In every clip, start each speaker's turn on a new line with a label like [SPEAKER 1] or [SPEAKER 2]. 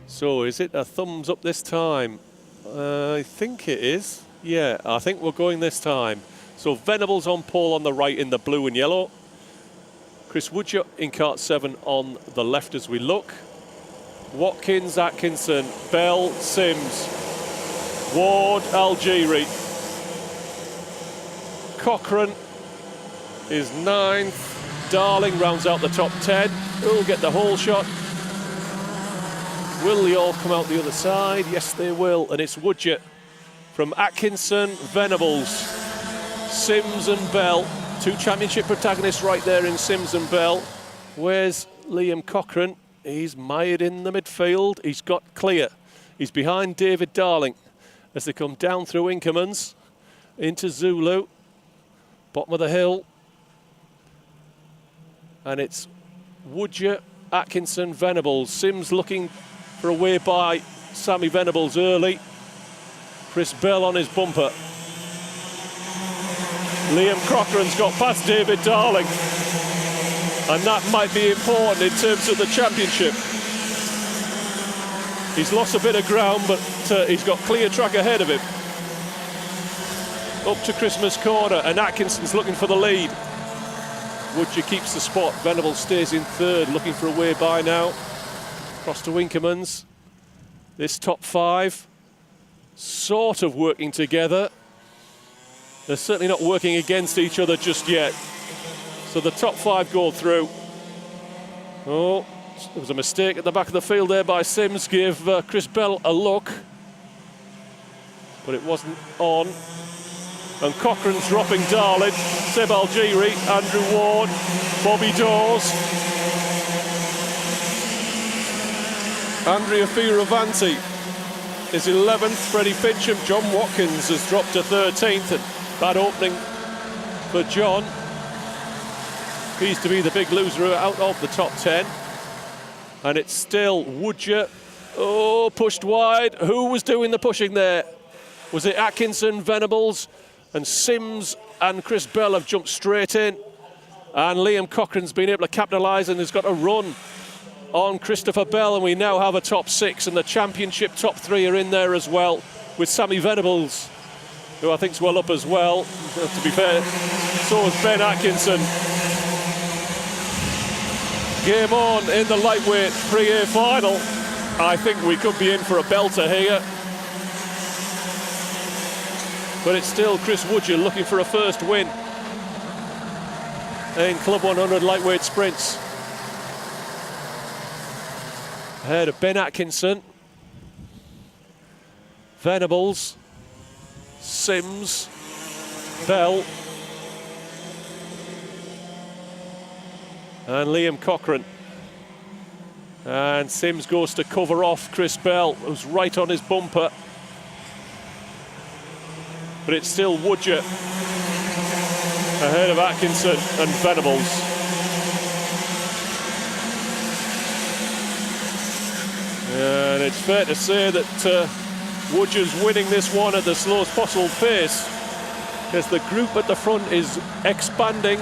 [SPEAKER 1] So is it a thumbs up this time? I think it is. Yeah, I think we're going this time. So Venables on pole on the right in the blue and yellow. Chris Woodger in cart 7 on the left as we look. Watkins, Atkinson, Bell, Sims, Ward, Algieri. Cochrane is 9th. Darling rounds out the top 10. Who'll get the whole shot? Will they all come out the other side? Yes, they will. And it's Woodger from Atkinson, Venables, Sims and Bell. 2 championship protagonists right there in Sims and Bell. Where's Liam Cochrane? He's mired in the midfield. He's got clear. He's behind David Darling as they come down through Inkermans into Zulu. Bottom of the hill. And it's Woodger, Atkinson, Venables. Sims looking for a way by Sammy Venables early. Chris Bell on his bumper. Liam Cochrane's got past David Darling. And that might be important in terms of the championship. He's lost a bit of ground, but he's got clear track ahead of him. Up to Christmas corner, and Atkinson's looking for the lead. Woodger keeps the spot. Venables stays in 3rd, looking for a way by now. Across to Inkermans. This top 5 sort of working together. They're certainly not working against each other just yet. So the top 5 go through. Oh, there was a mistake at the back of the field there by Sims. Gave Chris Bell a look, but it wasn't on. And Cochrane's dropping Darling. Seb Algieri, Andrew Ward, Bobby Dawes. Andrea Fioravanti is 11th. Freddie Fincham. John Watkins has dropped to 13th. And bad opening for John. He's to be the big loser out of the top 10. And it's still Woodger. Oh, pushed wide. Who was doing the pushing there? Was it Atkinson, Venables? And Sims and Chris Bell have jumped straight in. And Liam Cochrane's been able to capitalise and has got a run on Christopher Bell. And we now have a top 6, and the championship top 3 are in there as well, with Sammy Venables, who I think's well up as well. To be fair, so is Ben Atkinson. Game on in the lightweight pre-A final. I think we could be in for a belter here. But it's still Chris Woodger looking for a first win in Club 100 lightweight sprints. Ahead of Ben Atkinson, Venables, Sims, Bell, and Liam Cochrane. And Sims goes to cover off Chris Bell, who's right on his bumper. But it's still Woodger ahead of Atkinson and Venables. And it's fair to say that Woodger's winning this one at the slowest possible pace, because the group at the front is expanding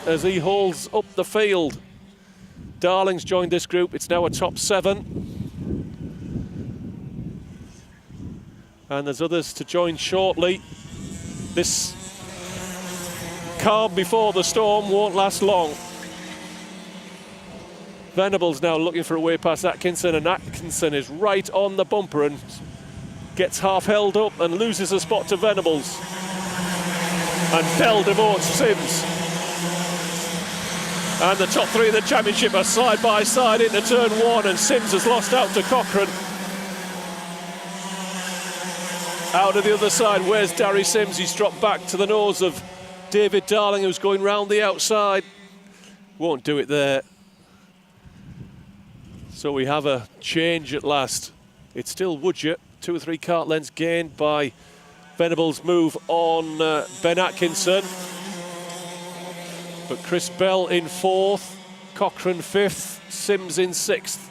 [SPEAKER 1] as he holds up the field. Darling's joined this group. It's now a top 7. And there's others to join shortly. This calm before the storm won't last long. Venables now looking for a way past Atkinson, and Atkinson is right on the bumper and gets half held up and loses a spot to Venables. And Bell devotes Sims. And the top 3 of the championship are side by side into turn 1, and Sims has lost out to Cochrane. Out of the other side, where's Darry Sims? He's dropped back to the nose of David Darling, who's going round the outside. Won't do it there. So we have a change at last. It's still Woodger, 2 or 3 cart lengths gained by Venables' move on Ben Atkinson. But Chris Bell in 4th, Cochrane 5th, Sims in 6th.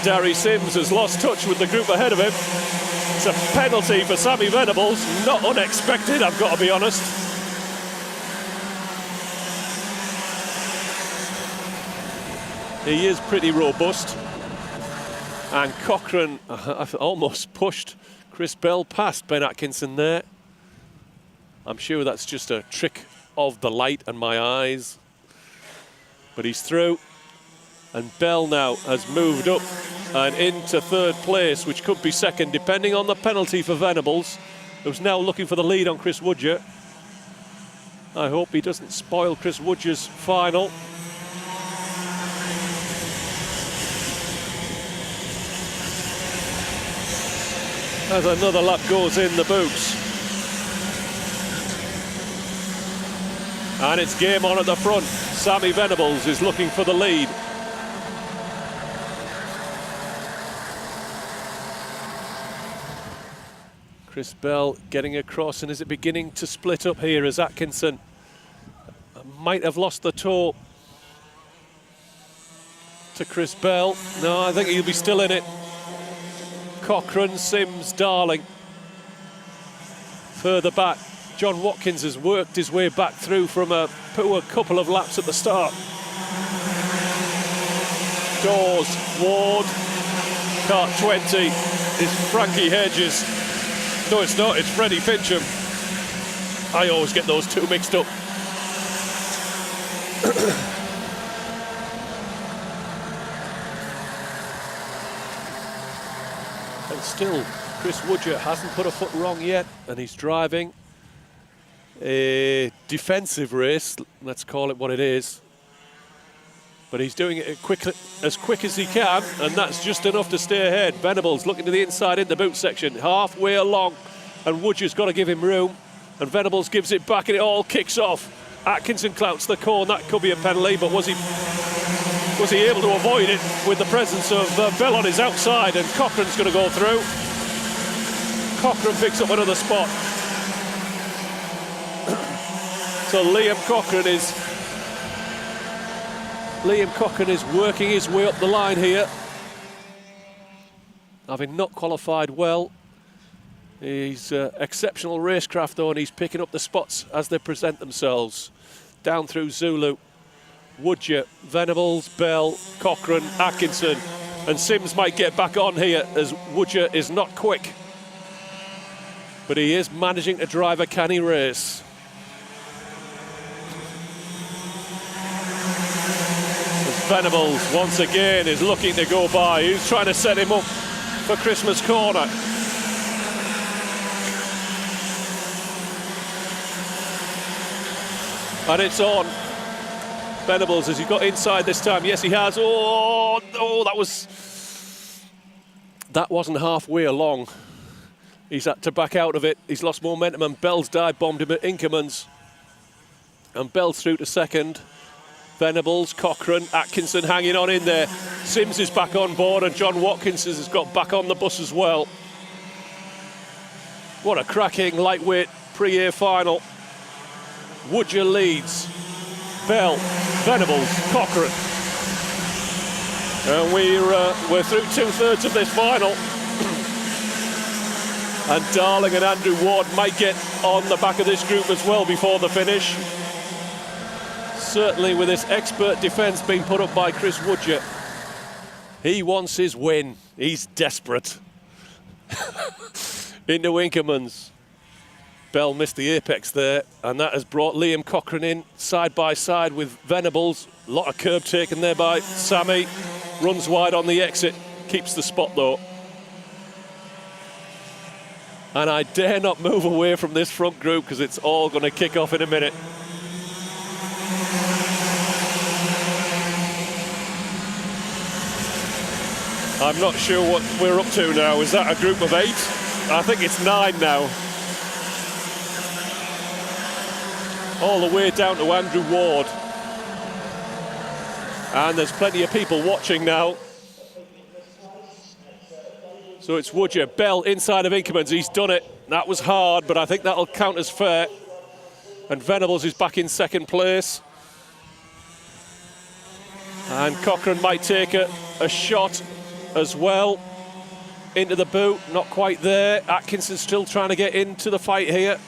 [SPEAKER 1] Darry Sims has lost touch with the group ahead of him. It's a penalty for Sammy Venables, not unexpected, I've got to be honest. He is pretty robust. And Cochrane almost pushed Chris Bell past Ben Atkinson there. I'm sure that's just a trick of the light and my eyes. But he's through. And Bell now has moved up and into third place, which could be second, depending on the penalty for Venables, who's now looking for the lead on Chris Woodger. I hope he doesn't spoil Chris Woodger's final. As another lap goes in the boots. And it's game on at the front. Sammy Venables is looking for the lead. Chris Bell getting across, and is it beginning to split up here as Atkinson might have lost the toe to Chris Bell? No, I think he'll be still in it. Cochrane, Sims, Darling. Further back, John Watkins has worked his way back through from a poor couple of laps at the start. Dawes, Ward, kart 20 is Frankie Hedges. No, it's not, it's Freddie Fincham. I always get those two mixed up. And still, Chris Woodger hasn't put a foot wrong yet, and he's driving a defensive race, let's call it what it is. But he's doing it as quick as he can, and that's just enough to stay ahead. Venables looking to the inside in the boot section, halfway along, and Woodger's got to give him room. And Venables gives it back, and it all kicks off. Atkinson clouts the cone, that could be a penalty, but was he able to avoid it with the presence of Bell on his outside, and Cochrane's going to go through. Cochrane picks up another spot. So Liam Cochrane is working his way up the line here. Having not qualified well. He's exceptional racecraft though, and he's picking up the spots as they present themselves. Down through Zulu, Woodger, Venables, Bell, Cochrane, Atkinson, and Sims might get back on here as Woodger is not quick. But he is managing to drive a canny race. Venables once again is looking to go by. He's trying to set him up for Christmas corner. And it's on. Venables, has he got inside this time? Yes, he has. Oh, that wasn't halfway along. He's had to back out of it. He's lost momentum, and Bell's dive-bombed him at Inkerman's. And Bell's through to second. Venables, Cochrane, Atkinson hanging on in there. Sims is back on board, and John Watkins has got back on the bus as well. What a cracking lightweight pre-year final. Woodger leads. Bell, Venables, Cochrane. And we're through two-thirds of this final. And Darling and Andrew Ward might get on the back of this group as well before the finish. Certainly with this expert defence being put up by Chris Woodger. He wants his win. He's desperate. Into Inkerman's. Bell missed the apex there, and that has brought Liam Cochrane in side by side with Venables. A lot of curb taken there by Sammy. Runs wide on the exit, keeps the spot though. And I dare not move away from this front group because it's all going to kick off in a minute. I'm not sure what we're up to now. Is that a group of 8? I think it's 9 now. All the way down to Andrew Ward. And there's plenty of people watching now. So it's Woodger. Bell inside of Inkerman's. He's done it. That was hard, but I think that'll count as fair. And Venables is back in second place. And Cochrane might take a shot as well into the boot. Not quite there. Atkinson's still trying to get into the fight here.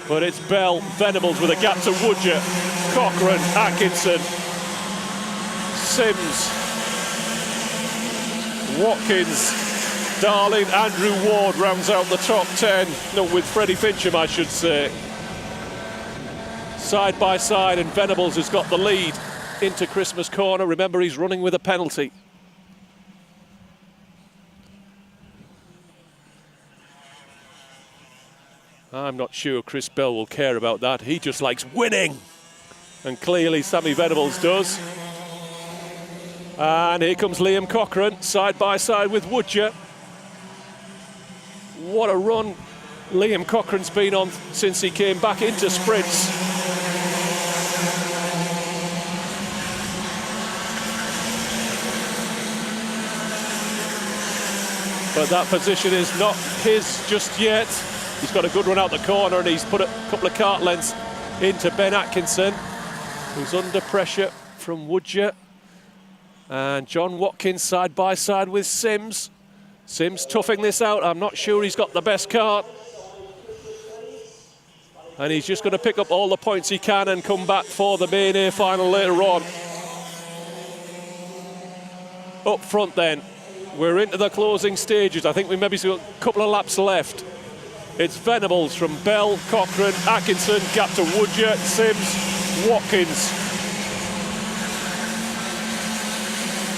[SPEAKER 1] But it's Bell, Venables with a gap to Woodger, Cochrane, Atkinson. Sims, Watkins, Darling, Andrew Ward rounds out the top 10. No, with Freddie Fincham, I should say. Side by side, and Venables has got the lead into Christmas corner. Remember, he's running with a penalty. I'm not sure Chris Bell will care about that. He just likes winning. And clearly Sammy Venables does. And here comes Liam Cochrane, side by side with Woodger. What a run Liam Cochrane's been on since he came back into sprints. But that position is not his just yet. He's got a good run out the corner, and he's put a couple of cart lengths into Ben Atkinson, who's under pressure from Woodger. And John Watkins side by side with Sims. Sims toughing this out. I'm not sure he's got the best cart. And he's just going to pick up all the points he can and come back for the main A final later on. Up front then, we're into the closing stages. I think we maybe got a couple of laps left. It's Venables from Bell, Cochrane, Atkinson, gap to Woodger, Sims, Watkins.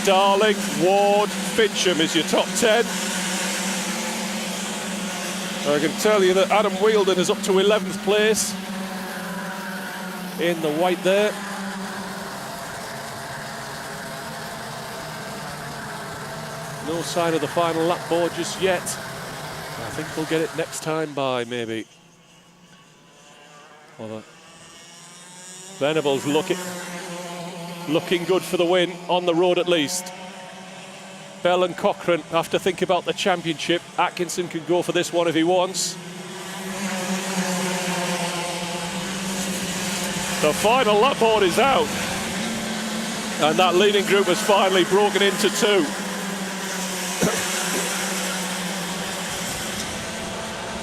[SPEAKER 1] Darling, Ward, Fincham is your top 10. I can tell you that Adam Whilton is up to 11th place in the white there. No sign of the final lap board just yet. I think we'll get it next time by, maybe. Well, Venables looking good for the win, on the road at least. Bell and Cochrane have to think about the championship. Atkinson can go for this one if he wants. The final lap board is out. And that leading group has finally broken into two.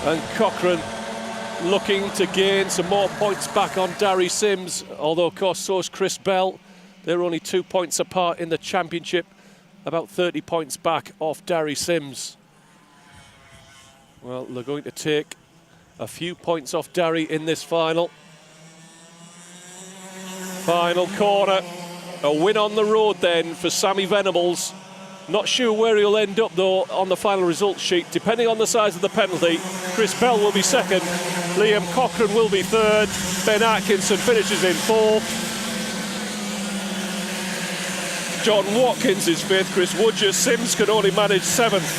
[SPEAKER 1] And Cochrane looking to gain some more points back on Darry Sims, although of course so is Chris Bell. They're only 2 points apart in the championship, about 30 points back off Darry Sims. Well, they're going to take a few points off Darry in this final. Final corner, a win on the road then for Sammy Venables. Not sure where he'll end up though on the final results sheet, depending on the size of the penalty. Chris Bell will be second, Liam Cochrane will be third, Ben Atkinson finishes in fourth. John Watkins is fifth, Chris Woodger, Sims could only manage seventh.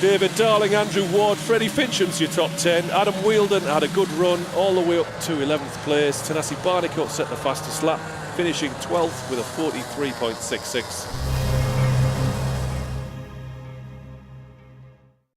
[SPEAKER 1] David Darling, Andrew Ward, Freddie Fincham's your top 10. Adam Whilton had a good run all the way up to 11th place. Tanasi Barnicot set the fastest lap, finishing 12th with a 43.66.